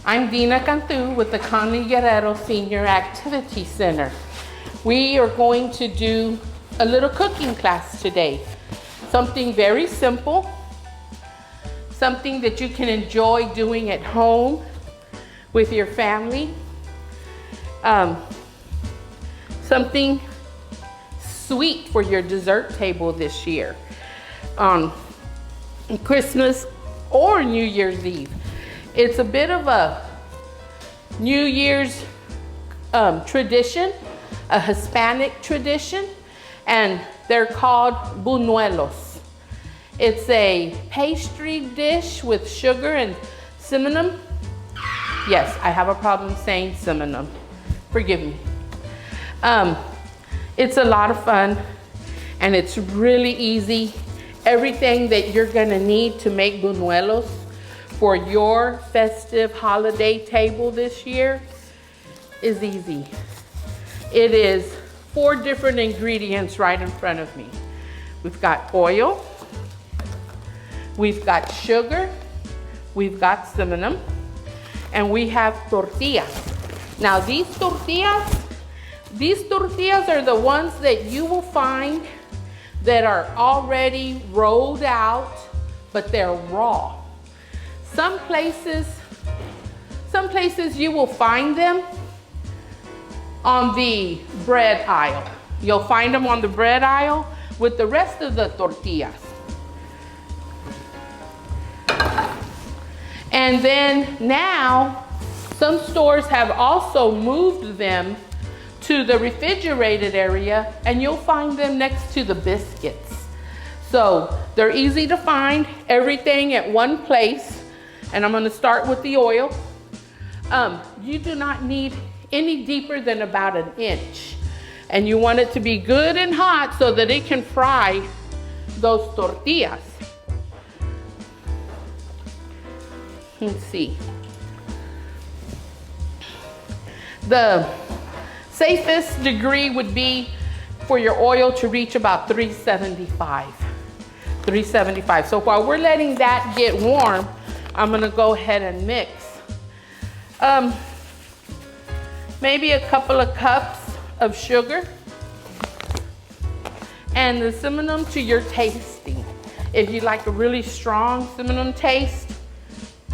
I'm Dina Cantu with the Conley Guerrero Senior Activity Center. We are going to do a little cooking class today. Something very simple, something that you can enjoy doing at home with your family. Something sweet for your dessert table this year on Christmas or New Year's Eve. It's a bit of a New Year's tradition, a Hispanic tradition, and they're called bunuelos. It's a pastry dish with sugar and cinnamon. Yes, I have a problem saying cinnamon. Forgive me. It's a lot of fun and it's really easy. Everything that you're gonna need to make bunuelos for your festive holiday table this year is easy. It is 4 different ingredients right in front of me. We've got oil, we've got sugar, we've got cinnamon, and we have tortillas. Now these tortillas are the ones that you will find that are already rolled out, but they're raw. Some places you will find them on the bread aisle. You'll find them on the bread aisle with the rest of the tortillas. And then now, some stores have also moved them to the refrigerated area, and you'll find them next to the biscuits. So they're easy to find, everything at one place. And I'm gonna start with the oil. You do not need any deeper than about 1 inch. And you want it to be good and hot so that it can fry those tortillas. Let's see. The safest degree would be for your oil to reach about 375. 375. So while we're letting that get warm, I'm gonna go ahead and mix. Maybe a couple of cups of sugar and the cinnamon to your tasting. If you like a really strong cinnamon taste,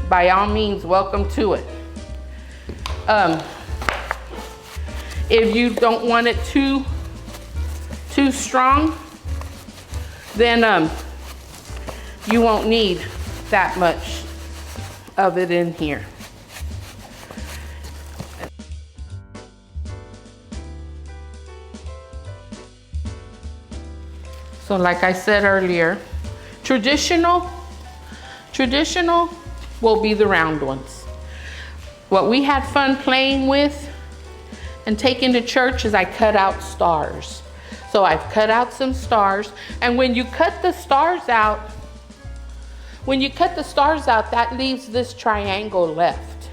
by all means, welcome to it. If you don't want it too strong, then you won't need that much of it in here. So like I said earlier, traditional will be the round ones. What we had fun playing with and taking to church is I cut out stars. So I've cut out some stars, and when you cut the stars out, that leaves this triangle left.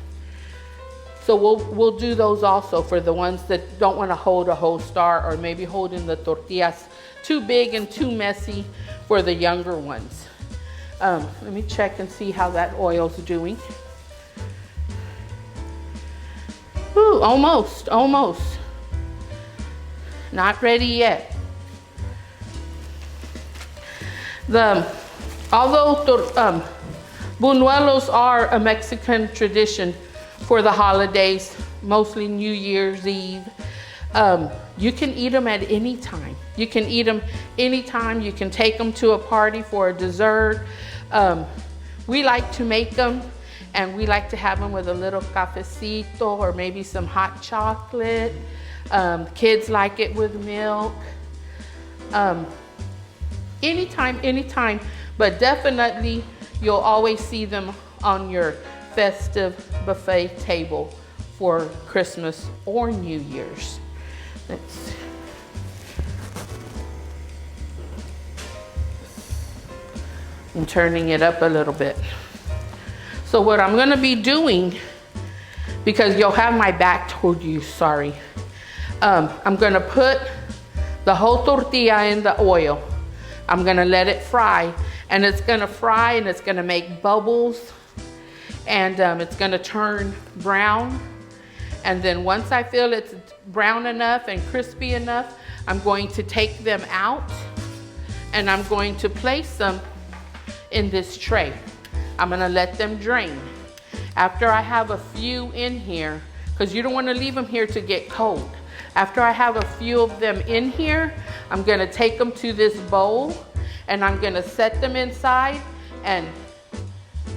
So we'll do those also for the ones that don't want to hold a whole star, or maybe holding the tortillas too big and too messy for the younger ones. Let me check and see how that oil's doing. Ooh, almost. Not ready yet. Although bunuelos are a Mexican tradition for the holidays, mostly New Year's Eve, you can eat them at any time. You can eat them anytime. You can take them to a party for a dessert. We like to make them, and we like to have them with a little cafecito or maybe some hot chocolate. Kids like it with milk. Anytime, but definitely you'll always see them on your festive buffet table for Christmas or New Year's. Let's see. I'm turning it up a little bit. So what I'm gonna be doing, because you'll have my back toward you, sorry. I'm gonna put the whole tortilla in the oil. I'm gonna let it fry, and it's gonna fry and it's gonna make bubbles. and it's gonna turn brown. And then once I feel it's brown enough and crispy enough, I'm going to take them out and I'm going to place them in this tray. I'm gonna let them drain. After I have a few in here, because you don't want to leave them here to get cold. After I have a few of them in here, I'm gonna take them to this bowl and I'm gonna set them inside and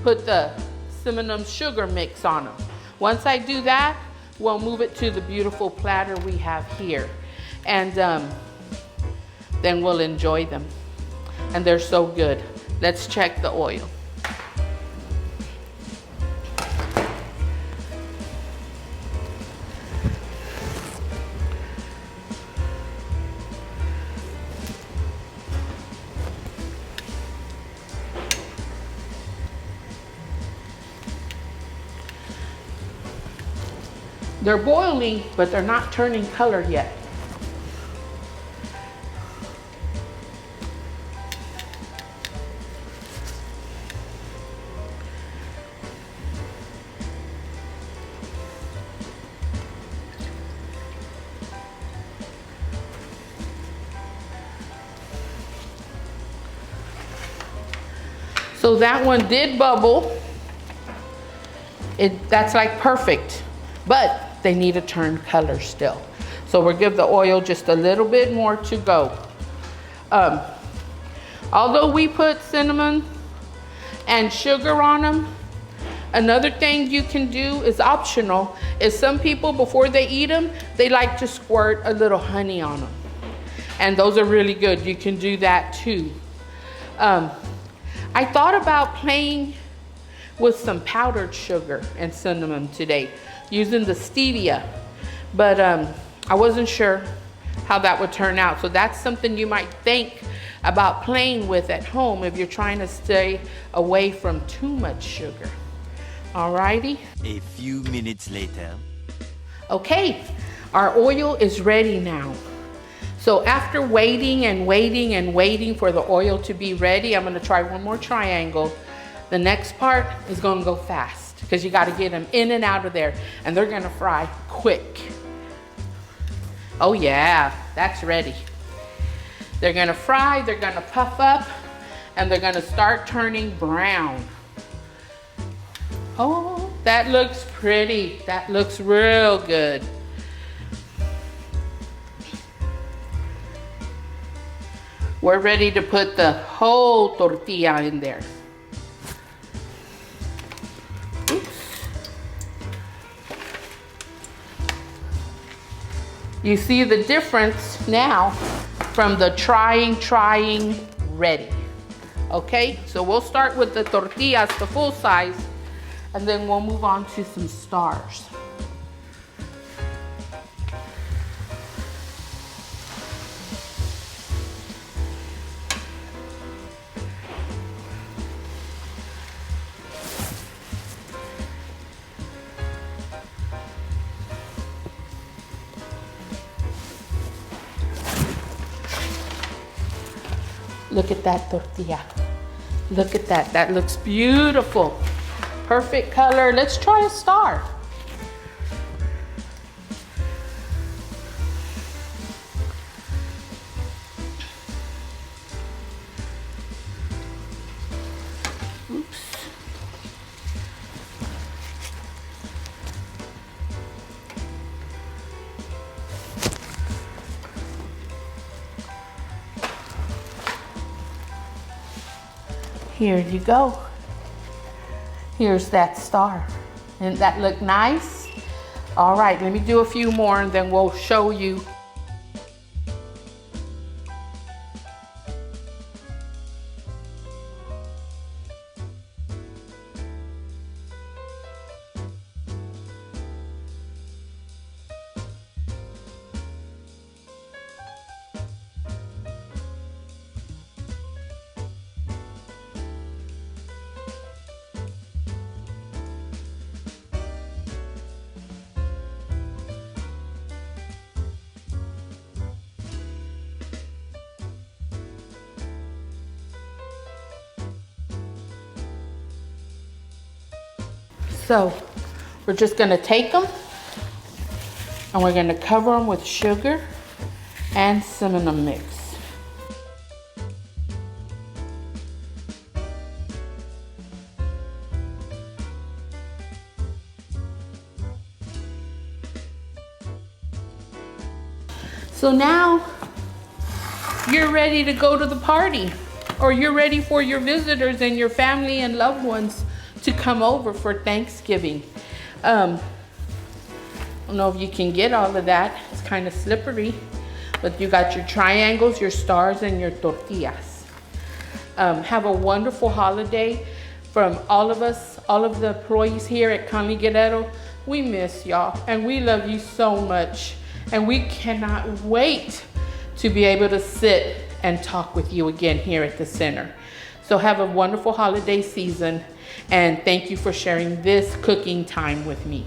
put the cinnamon sugar mix on them. Once I do that, we'll move it to the beautiful platter we have here. And then we'll enjoy them. And they're so good. Let's check the oil. They're boiling, but they're not turning color yet. So that one did bubble. That's like perfect, but they need to turn color still. So we'll give the oil just a little bit more to go. Although we put cinnamon and sugar on them, another thing you can do is optional, is some people before they eat them, they like to squirt a little honey on them. And those are really good. You can do that too. I thought about playing with some powdered sugar and cinnamon today, using the stevia, but I wasn't sure how that would turn out. So that's something you might think about playing with at home if you're trying to stay away from too much sugar. Alrighty. A few minutes later. Okay, our oil is ready now. So after waiting and waiting and waiting for the oil to be ready, I'm gonna try one more triangle. The next part is gonna go fast, because you got to get them in and out of there, and they're gonna fry quick. Oh yeah, that's ready. They're gonna fry, they're gonna puff up, and they're gonna start turning brown. Oh, that looks pretty. That looks real good. We're ready to put the whole tortilla in there. You see the difference now from the trying, ready. Okay, so we'll start with the tortillas, the full size, and then we'll move on to some stars. Look at that tortilla. Look at that. That looks beautiful. Perfect color. Let's try a star. Oops. Here you go. Here's that star. Didn't that look nice? All right, let me do a few more and then we'll show you. So we're just gonna take them and we're gonna cover them with sugar and cinnamon mix. So now you're ready to go to the party, or you're ready for your visitors and your family and loved ones to come over for Thanksgiving. I don't know if you can get all of that. It's kind of slippery, but you got your triangles, your stars, and your tortillas. Have a wonderful holiday from all of us, all of the employees here at Cami Guerrero. We miss y'all and we love you so much. And we cannot wait to be able to sit and talk with you again here at the center. So have a wonderful holiday season, and thank you for sharing this cooking time with me.